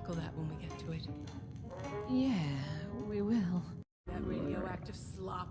tackle that when we get to it. Yeah, we will. That radioactive slop.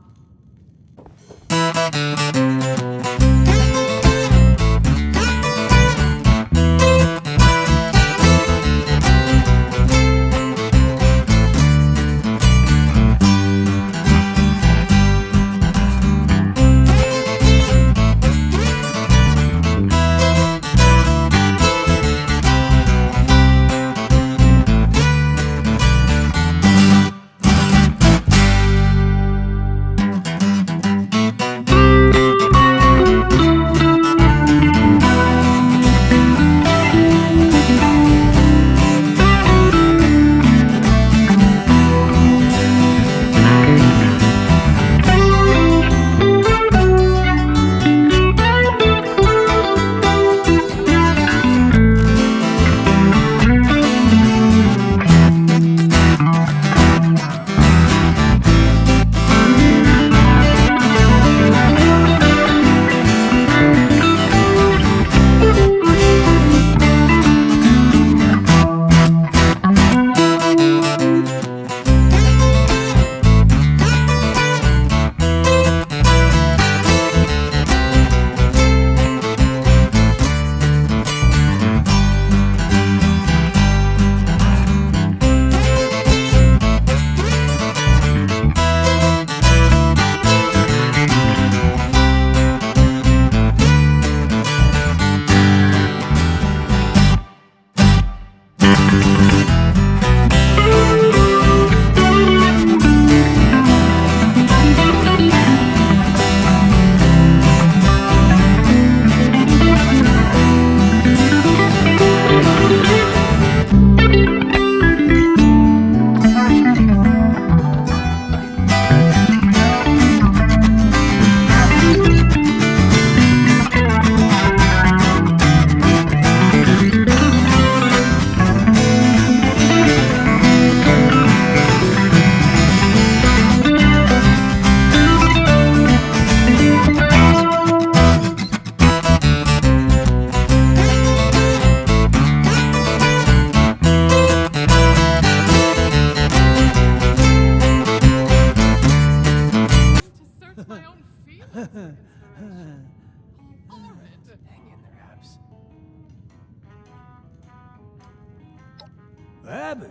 Abby?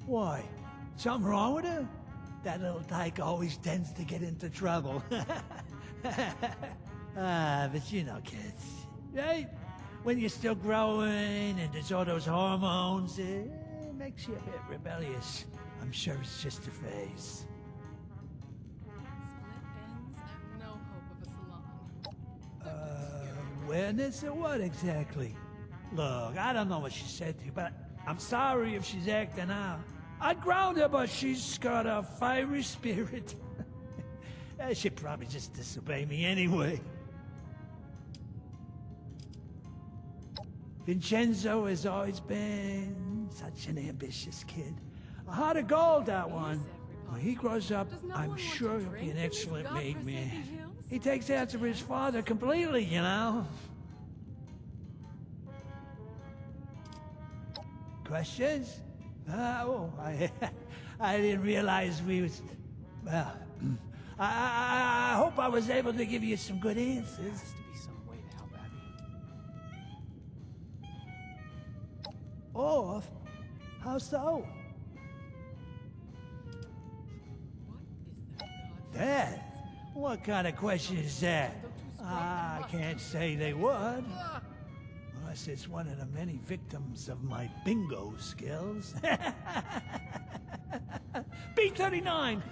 Why? Something wrong with her? That little dyke always tends to get into trouble. But you know, kids, right? When you're still growing and there's all those hormones, it makes you a bit rebellious. I'm sure it's just a phase. Split ends and no hope of a salon. Awareness of what exactly? Look, I don't know what she said to you, but I'm sorry if she's acting out. I'd ground her, but she's got a fiery spirit. She'd probably just disobey me anyway. Vincenzo has always been such an ambitious kid. A heart of gold, that one. When he grows up, I'm sure he'll be an excellent made man. He takes after his father completely, you know. Questions? I didn't realize we was... Well, I hope I was able to give you some good answers. There has to be some way to help Abby. Off? How so? Dad? What kind of question is that? I can't say they would. Unless it's one of the many victims of my bingo skills. B-39!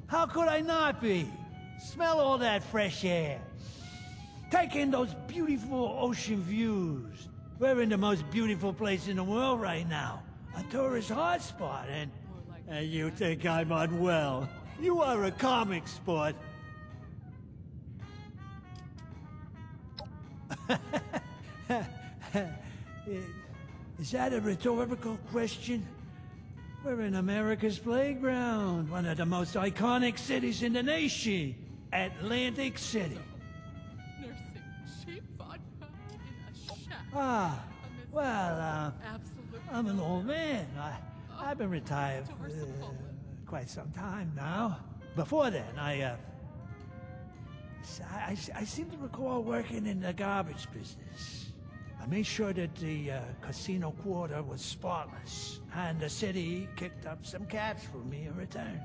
How could I not be? Smell all that fresh air. Take in those beautiful ocean views. We're in the most beautiful place in the world right now. A tourist hotspot, and you think I'm unwell. You are a comic sport. Is that a rhetorical question? We're in America's playground, one of the most iconic cities in the nation, Atlantic City. Nursing cheap vodka in a Ah, well, Absolutely. I'm an old man. I've been retired So for merciful. quite some time now. Before then, I seem to recall working in the garbage business. I made sure that the casino quarter was spotless, and the city kicked up some cash for me in return.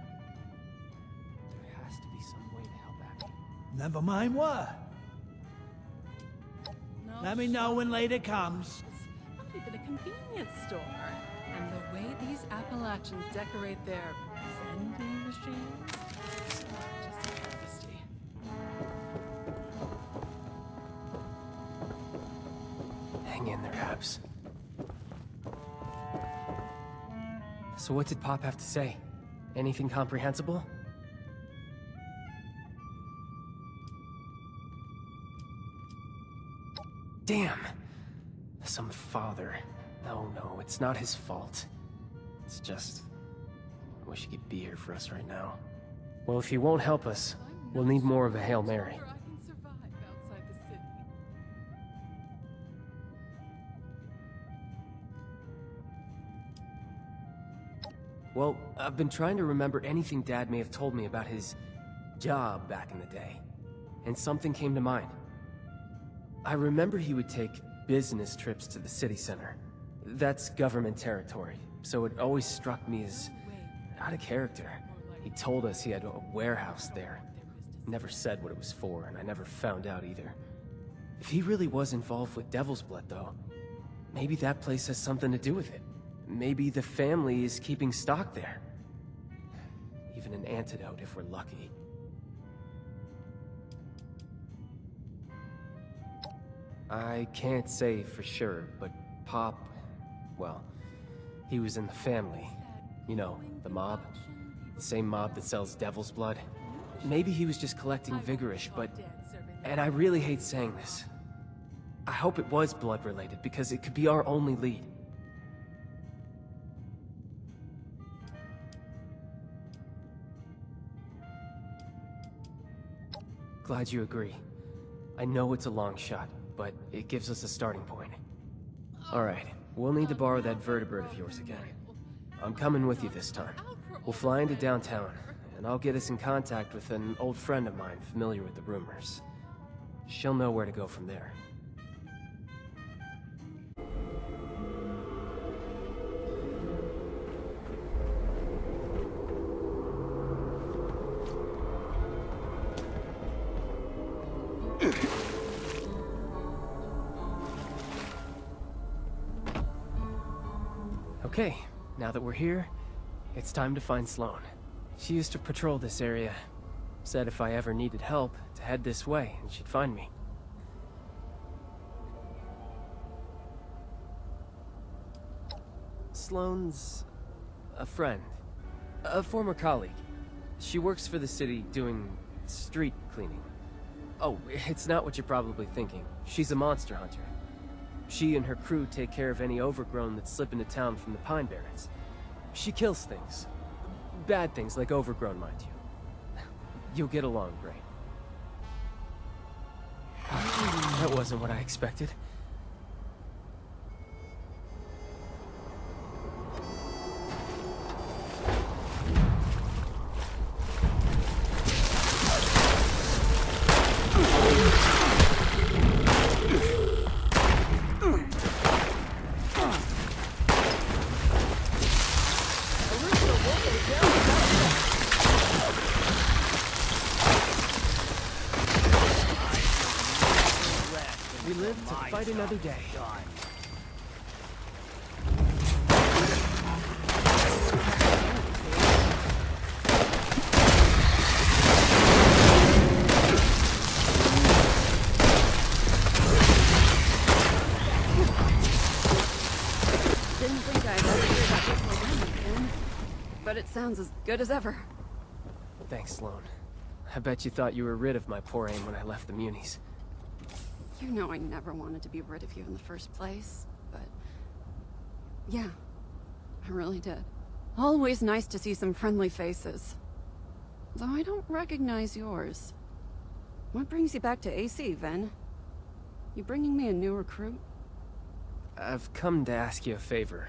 There has to be some way to help Abby. Never mind what. No, Let me know when later comes. It's not even a convenience store. And the way these Appalachians decorate their vending machines, it's not just a travesty. Hang in there, Abs. So what did Pop have to say? Anything comprehensible? Damn! Some father. No, it's not his fault. It's just... I wish he could be here for us right now. Well, if he won't help us, we'll need more of a Hail Mary. I can survive outside the city. Well, I've been trying to remember anything Dad may have told me about his job back in the day, and something came to mind. I remember he would take business trips to the city center. That's government territory, so it always struck me as out of character. He told us he had a warehouse there. Never said what it was for, and I never found out either. If he really was involved with Devil's Blood, though, maybe that place has something to do with it. Maybe the family is keeping stock there. Even an antidote if we're lucky. I can't say for sure, but Pop, well, he was in the family. You know, the mob. The same mob that sells Devil's Blood. Maybe he was just collecting Vigorish, but... And I really hate saying this. I hope it was blood-related, because it could be our only lead. Glad you agree. I know it's a long shot, but it gives us a starting point. Alright, we'll need to borrow that vertebrate of yours again. I'm coming with you this time. We'll fly into downtown, and I'll get us in contact with an old friend of mine familiar with the rumors. She'll know where to go from there. Okay, now that we're here, it's time to find Sloane. She used to patrol this area. Said if I ever needed help, to head this way, and she'd find me. Sloane's... a friend. A former colleague. She works for the city doing street cleaning. Oh, it's not what you're probably thinking. She's a monster hunter. She and her crew take care of any overgrown that slip into town from the Pine Barrens. She kills things. Bad things, like overgrown, mind you. You'll get along great. That wasn't what I expected. We live to fight another day. Didn't think I'd ever hear about this programming again, but it sounds as good as ever. Thanks, Sloane. I bet you thought you were rid of my poor aim when I left the Munis. You know I never wanted to be rid of you in the first place, but... yeah, I really did. Always nice to see some friendly faces. Though I don't recognize yours. What brings you back to AC, Ven? You bringing me a new recruit? I've come to ask you a favor.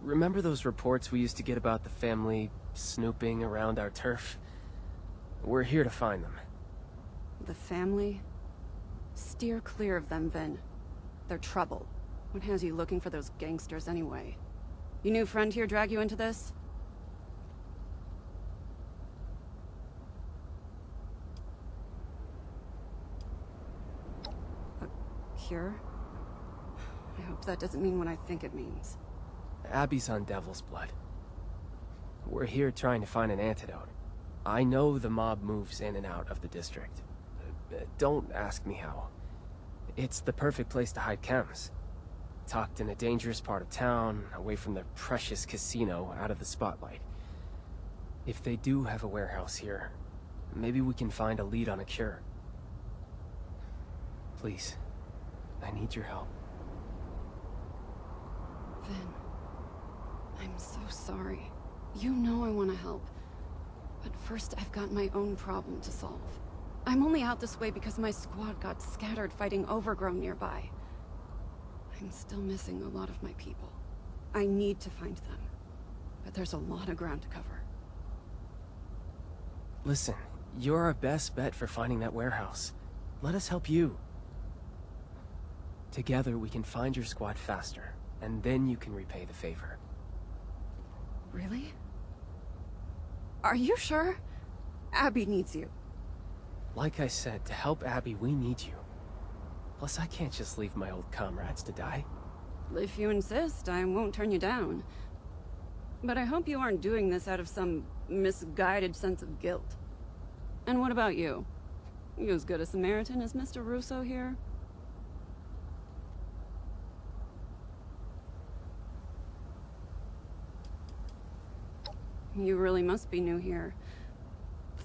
Remember those reports we used to get about the family snooping around our turf? We're here to find them. The family? Steer clear of them, Vin. They're trouble. What has you looking for those gangsters anyway? Your new friend here drag you into this? A cure? I hope that doesn't mean what I think it means. Abby's on Devil's Blood. We're here trying to find an antidote. I know the mob moves in and out of the district. Don't ask me how. It's the perfect place to hide chems. Tucked in a dangerous part of town, away from the precious casino, out of the spotlight. If they do have a warehouse here, maybe we can find a lead on a cure. Please, I need your help. Vin, I'm so sorry. You know I want to help. But first, I've got my own problem to solve. I'm only out this way because my squad got scattered fighting Overgrown nearby. I'm still missing a lot of my people. I need to find them. But there's a lot of ground to cover. Listen, you're our best bet for finding that warehouse. Let us help you. Together, we can find your squad faster, and then you can repay the favor. Really? Are you sure? Abby needs you. Like I said, to help Abby, we need you. Plus, I can't just leave my old comrades to die. If you insist, I won't turn you down. But I hope you aren't doing this out of some misguided sense of guilt. And what about you? You as good a Samaritan as Mr. Russo here? You really must be new here.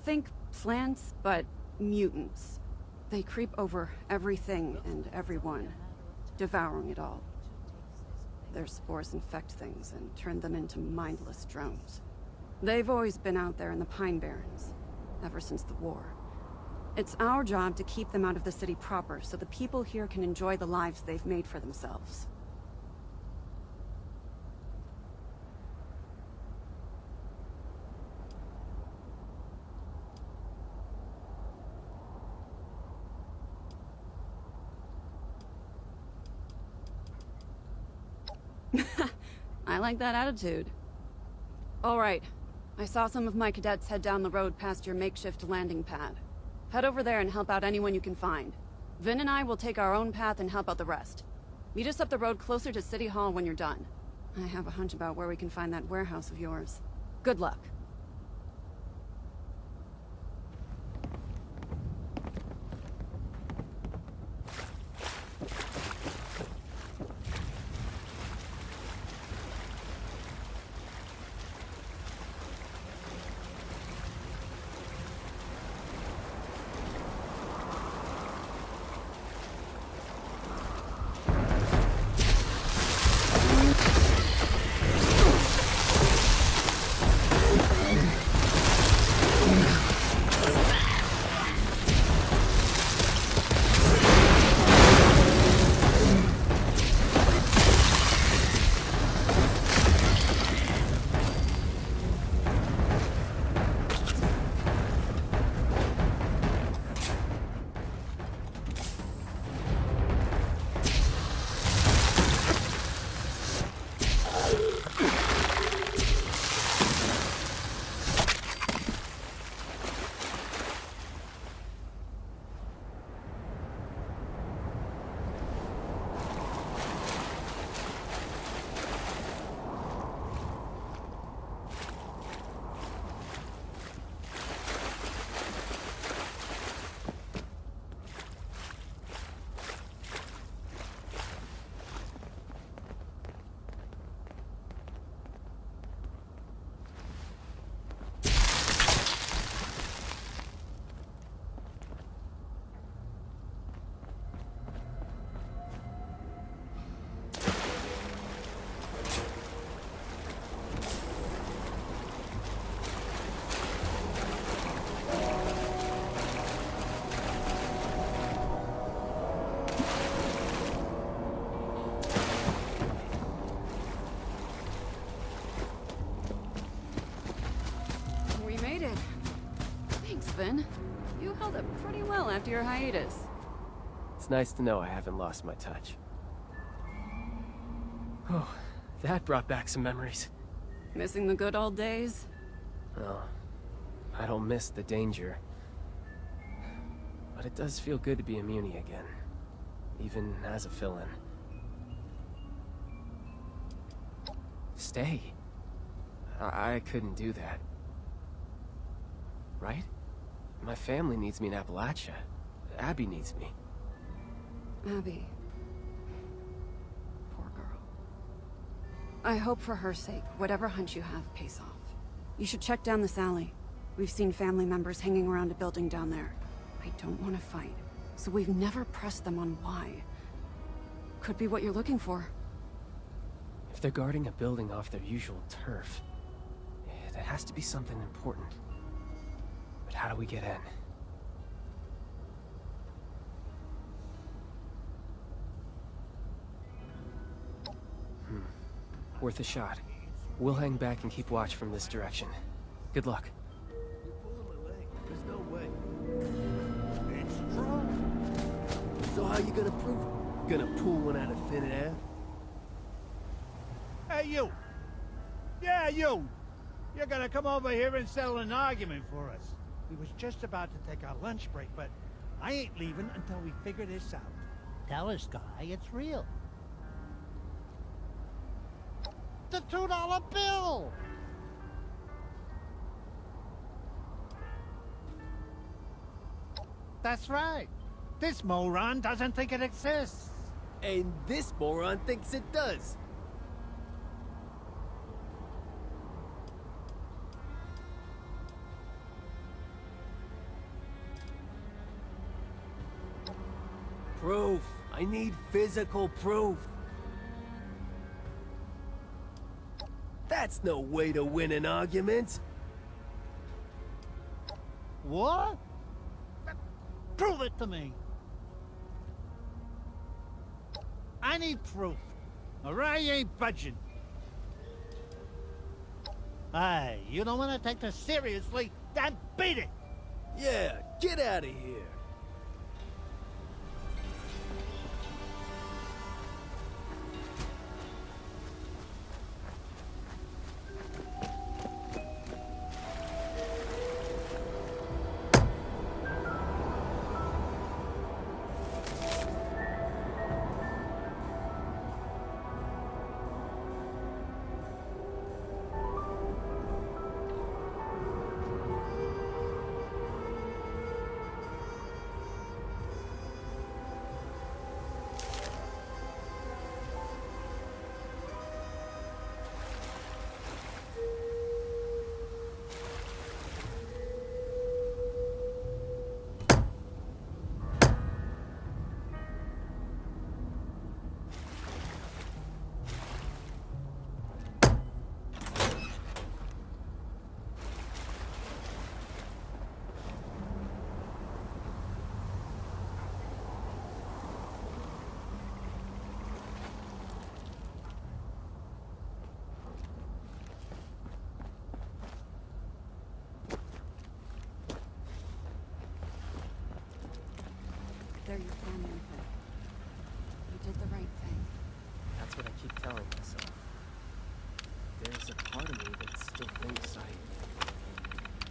Think plants, but mutants. They creep over everything and everyone, devouring it all. Their spores infect things and turn them into mindless drones. They've always been out there in the Pine Barrens, ever since the war. It's our job to keep them out of the city proper, so the people here can enjoy the lives they've made for themselves. I like that attitude. All right. I saw some of my cadets head down the road past your makeshift landing pad. Head over there and help out anyone you can find. Vin and I will take our own path and help out the rest. Meet us up the road closer to City Hall when you're done. I have a hunch about where we can find that warehouse of yours. Good luck. Finn. You held up pretty well after your hiatus. It's nice to know I haven't lost my touch. Oh, that brought back some memories. Missing the good old days? Oh, I don't miss the danger. But it does feel good to be a Muni again. Even as a fill-in. Stay? I couldn't do that. Right? My family needs me in Appalachia. Abby needs me. Abby. Poor girl. I hope for her sake, whatever hunch you have pays off. You should check down this alley. We've seen family members hanging around a building down there. I don't want to fight, so we've never pressed them on why. Could be what you're looking for. If they're guarding a building off their usual turf, it has to be something important. But how do we get in? Worth a shot. We'll hang back and keep watch from this direction. Good luck. You're pulling my leg. There's no way. It's true. So how you gonna prove it? Gonna pull one out of thin air? Hey, you! Yeah, you! You're gonna come over here and settle an argument for us. We was just about to take our lunch break, but I ain't leaving until we figure this out. Tell us, Guy, it's real. The $2 bill! That's right. This moron doesn't think it exists. And this moron thinks it does. Proof. I need physical proof. That's no way to win an argument. What? Prove it to me. I need proof, or I ain't budging. Hey, you don't want to take this seriously? Then beat it! Yeah, get out of here. They're your family, Finn. You did the right thing. That's what I keep telling myself. There's a part of me that still thinks I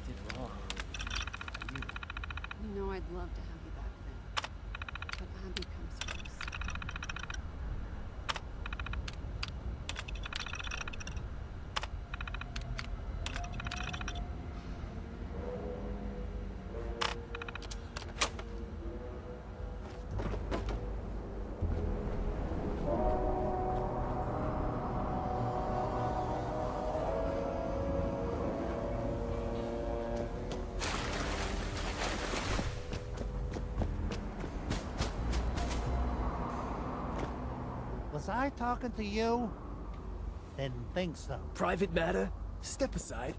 did wrong. You know I'd love to have you back, Finn. But Abby comes first. Was I talking to you? Didn't think so. Private matter? Step aside.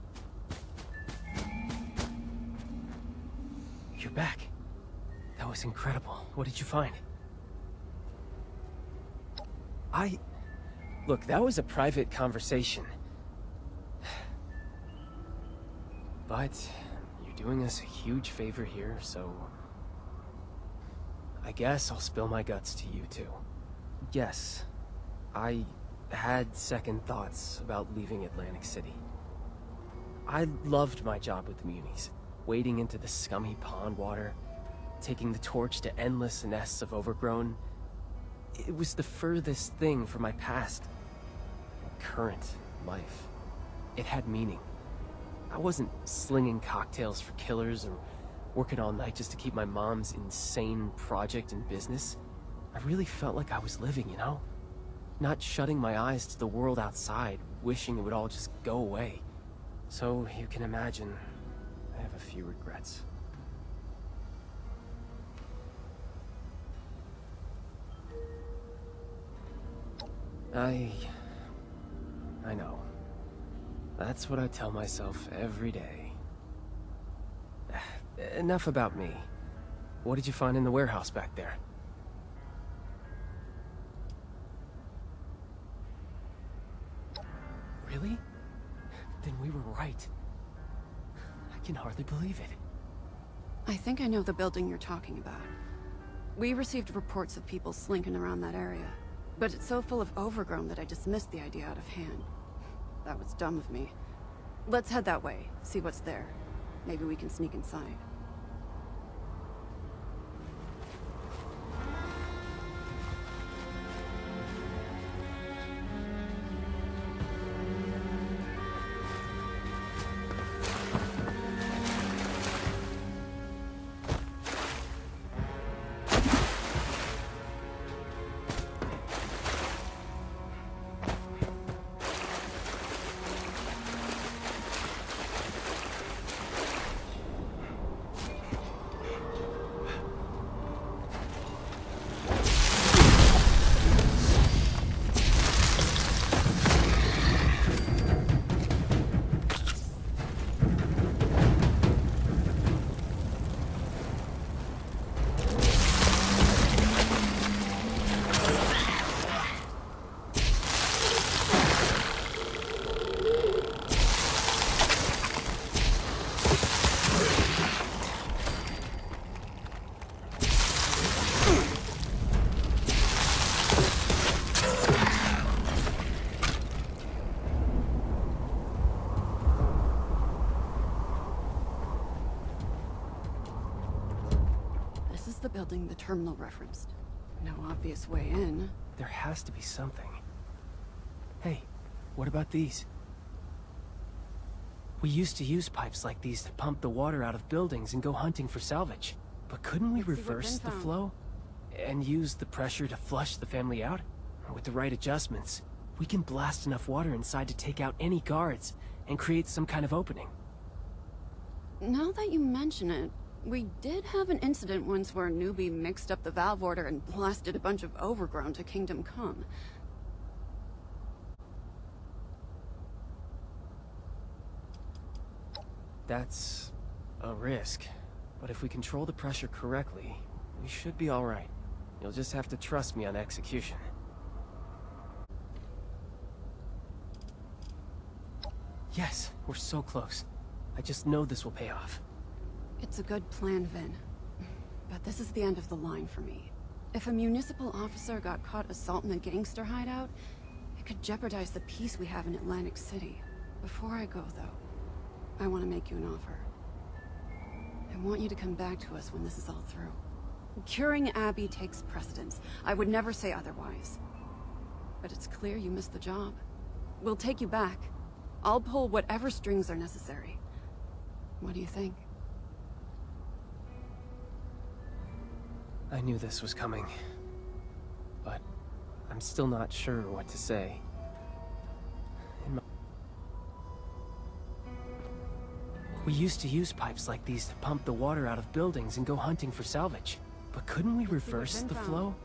You're back. That was incredible. What did you find? Look, that was a private conversation. But you doing us a huge favor here, so... I guess I'll spill my guts to you two. Yes, I had second thoughts about leaving Atlantic City. I loved my job with the Munis, wading into the scummy pond water, taking the torch to endless nests of overgrown. It was the furthest thing from my past and current life. It had meaning. I wasn't slinging cocktails for killers or working all night just to keep my mom's insane project in business. I really felt like I was living, you know? Not shutting my eyes to the world outside, wishing it would all just go away. So you can imagine, I have a few regrets. I know. That's what I tell myself every day. Enough about me. What did you find in the warehouse back there? Really? Then we were right. I can hardly believe it. I think I know the building you're talking about. We received reports of people slinking around that area, but it's so full of overgrown that I dismissed the idea out of hand. That was dumb of me. Let's head that way, see what's there. Maybe we can sneak inside. The building the terminal referenced. No obvious way in. There has to be something. Hey, what about these? We used to use pipes like these to pump the water out of buildings and go hunting for salvage. But couldn't we reverse the flow? And use the pressure to flush the family out? With the right adjustments, we can blast enough water inside to take out any guards and create some kind of opening. Now that you mention it, we did have an incident once where a newbie mixed up the valve order and blasted a bunch of overgrown to Kingdom Come. That's a risk, but if we control the pressure correctly, we should be all right. You'll just have to trust me on execution. Yes, we're so close. I just know this will pay off. It's a good plan, Vin. But this is the end of the line for me. If a municipal officer got caught assaulting a gangster hideout, it could jeopardize the peace we have in Atlantic City. Before I go, though, I want to make you an offer. I want you to come back to us when this is all through. Curing Abby takes precedence. I would never say otherwise. But it's clear you missed the job. We'll take you back. I'll pull whatever strings are necessary. What do you think? I knew this was coming, but I'm still not sure what to say. We used to use pipes like these to pump the water out of buildings and go hunting for salvage. But couldn't we reverse the flow?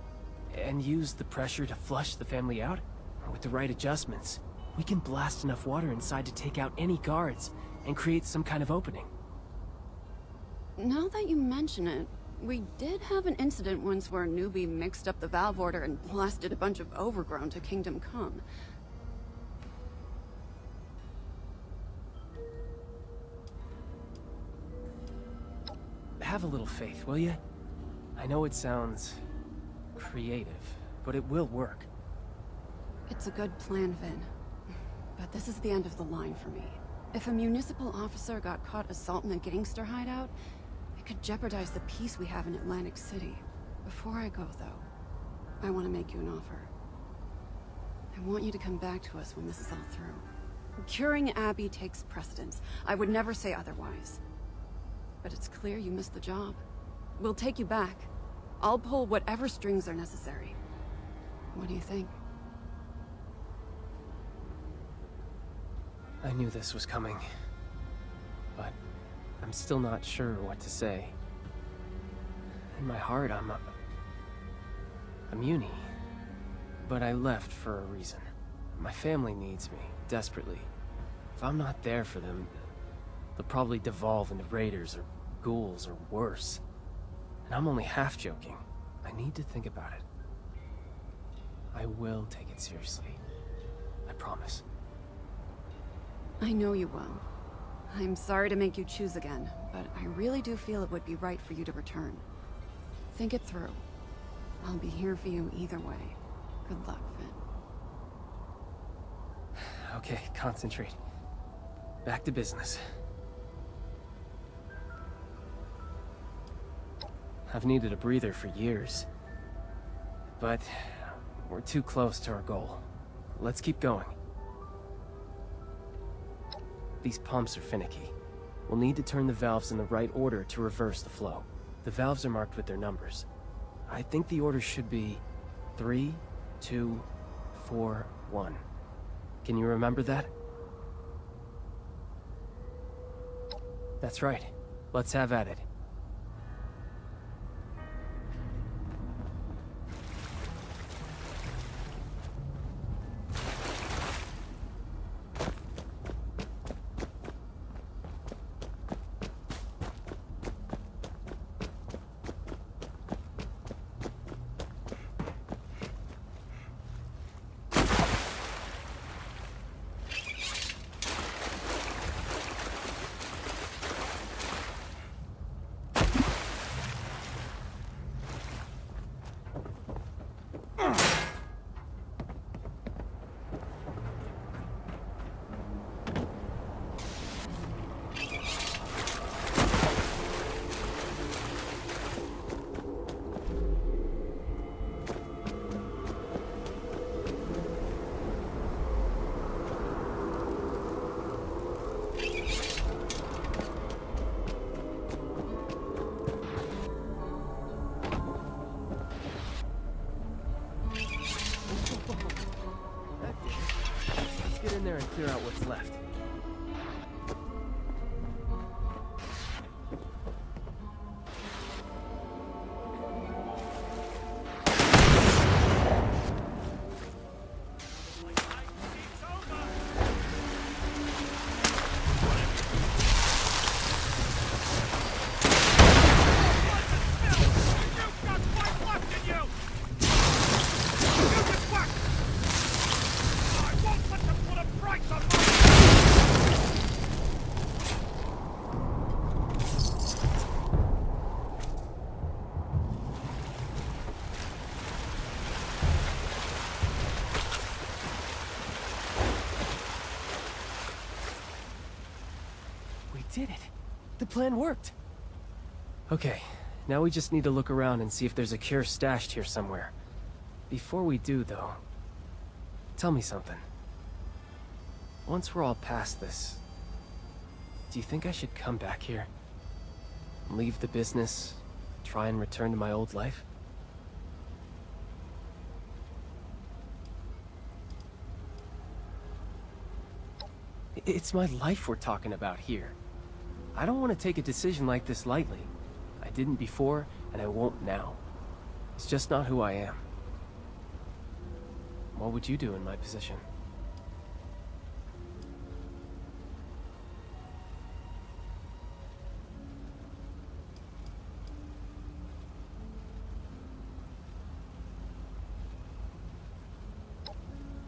And use the pressure to flush the family out? With the right adjustments, we can blast enough water inside to take out any guards and create some kind of opening. Now that you mention it, we did have an incident once where a newbie mixed up the valve order and blasted a bunch of overgrown to Kingdom Come. have a little faith, will you? I know it sounds creative, but it will work. It's a good plan, Vin. But this is the end of the line for me. If a municipal officer got caught assaulting a gangster hideout, it could jeopardize the peace we have in Atlantic City. Before I go, though, I want to make you an offer. I want you to come back to us when this is all through. Curing Abby takes precedence. I would never say otherwise. But it's clear you missed the job. We'll take you back. I'll pull whatever strings are necessary. What do you think? I knew this was coming, but I'm still not sure what to say. In my heart, I'm a Muni, but I left for a reason. My family needs me, desperately. If I'm not there for them, they'll probably devolve into raiders or ghouls or worse. And I'm only half joking. I need to think about it. I will take it seriously. I promise. I know you will. I'm sorry to make you choose again, but I really do feel it would be right for you to return. Think it through. I'll be here for you either way. Good luck, Vin. Okay, concentrate. Back to business. I've needed a breather for years. But we're too close to our goal. Let's keep going. These pumps are finicky. We'll need to turn the valves in the right order to reverse the flow. The valves are marked with their numbers. I think the order should be 3, 2, 4, 1. Can you remember that? That's right. Let's have at it. Get in there and clear out what's left. Did it. The plan worked. Okay, now we just need to look around and see if there's a cure stashed here somewhere. Before we do, though, tell me something. Once we're all past this, do you think I should come back here? Leave the business, try and return to my old life? It's my life we're talking about here. I don't want to take a decision like this lightly. I didn't before, and I won't now. It's just not who I am. What would you do in my position?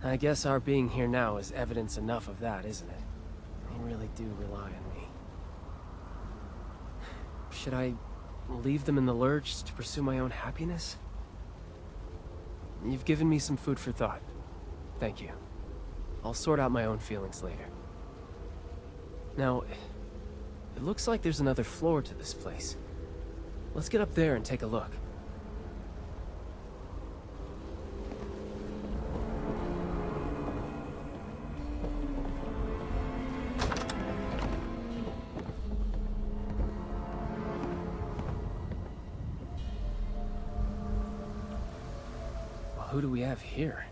I guess our being here now is evidence enough of that, isn't it? You really do rely on me. Should I leave them in the lurch to pursue my own happiness? You've given me some food for thought. Thank you. I'll sort out my own feelings later. Now, it looks like there's another floor to this place. Let's get up there and take a look. Well, who do we have here?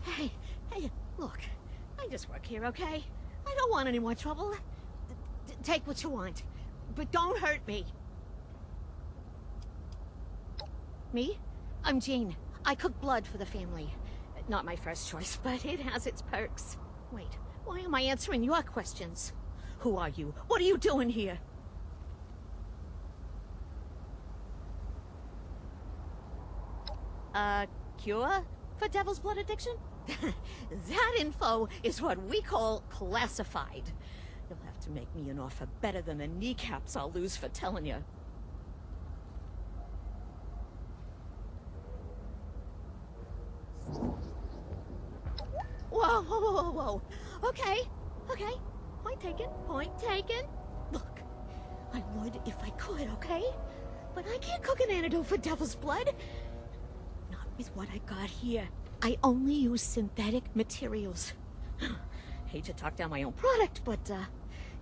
Hey, look. I just work here, okay? I don't want any more trouble. Take what you want, but don't hurt me. Me? I'm Jean. I cook blood for the family. Not my first choice, but it has its perks. Wait, why am I answering your questions? Who are you? What are you doing here? Cure for devil's blood addiction? That info is what we call classified. You'll have to make me an offer better than the kneecaps I'll lose for telling you. Whoa. Okay. Point taken. Look, I would if I could, okay? But I can't cook an antidote for devil's blood. Not with what I got here. I only use synthetic materials. Hate to talk down my own product, but,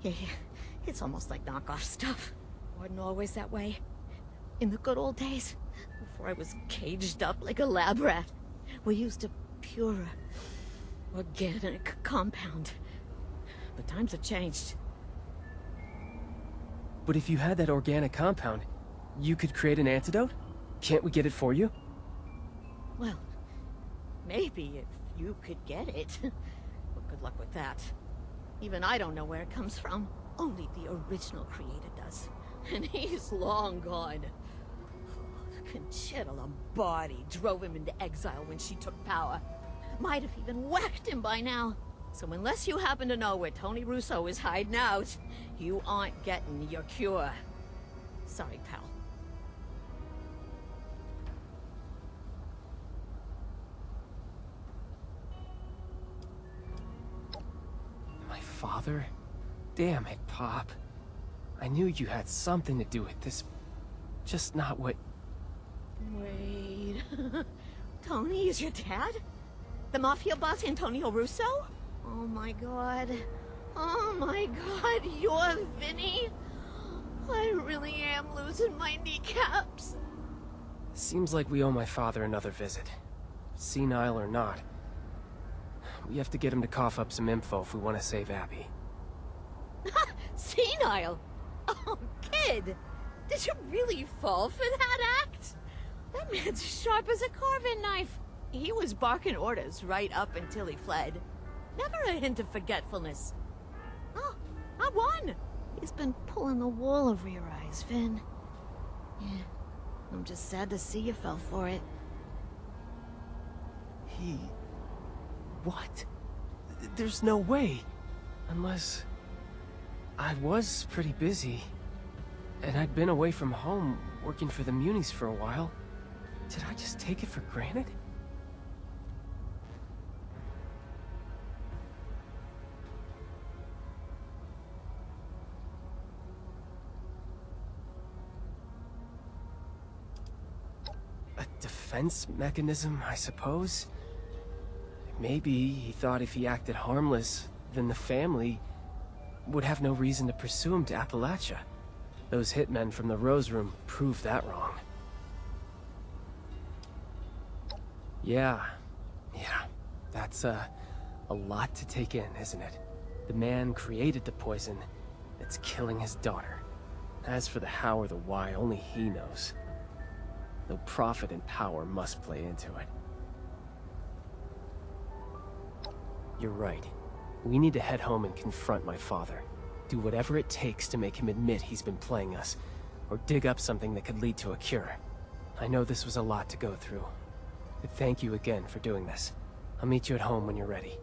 yeah, it's almost like knockoff stuff. Wasn't always that way. In the good old days, before I was caged up like a lab rat, we used a purer, organic compound. But times have changed. But if you had that organic compound, you could create an antidote? Can't we get it for you? Well, maybe if you could get it. But good luck with that. Even I don't know where it comes from. Only the original creator does. And he's long gone. Conchita Lombardi drove him into exile when she took power. Might have even whacked him by now. So unless you happen to know where Tony Russo is hiding out, you aren't getting your cure. Sorry, pal. My father? Damn it, Pop. I knew you had something to do with this. Just not what... Wait... Tony is your dad? The mafia boss Antonio Russo? Oh my god. Oh my god, you're Vinny? I really am losing my kneecaps. Seems like we owe my father another visit. Senile or not. We have to get him to cough up some info if we want to save Abby. Senile? Oh, kid! Did you really fall for that act? That man's sharp as a carving knife. He was barking orders right up until he fled. Never a hint of forgetfulness. Oh, I won! He's been pulling the wool over your eyes, Vin. Yeah, I'm just sad to see you fell for it. He... What? There's no way. Unless... I was pretty busy. And I'd been away from home, working for the Munis for a while. Did I just take it for granted? A defense mechanism, I suppose? Maybe he thought if he acted harmless, then the family would have no reason to pursue him to Appalachia. Those hitmen from the Rose Room proved that wrong. Yeah. That's a lot to take in, isn't it? The man created the poison that's killing his daughter. As for the how or the why, only he knows. Though profit and power must play into it. You're right. We need to head home and confront my father. Do whatever it takes to make him admit he's been playing us, or dig up something that could lead to a cure. I know this was a lot to go through, but thank you again for doing this. I'll meet you at home when you're ready.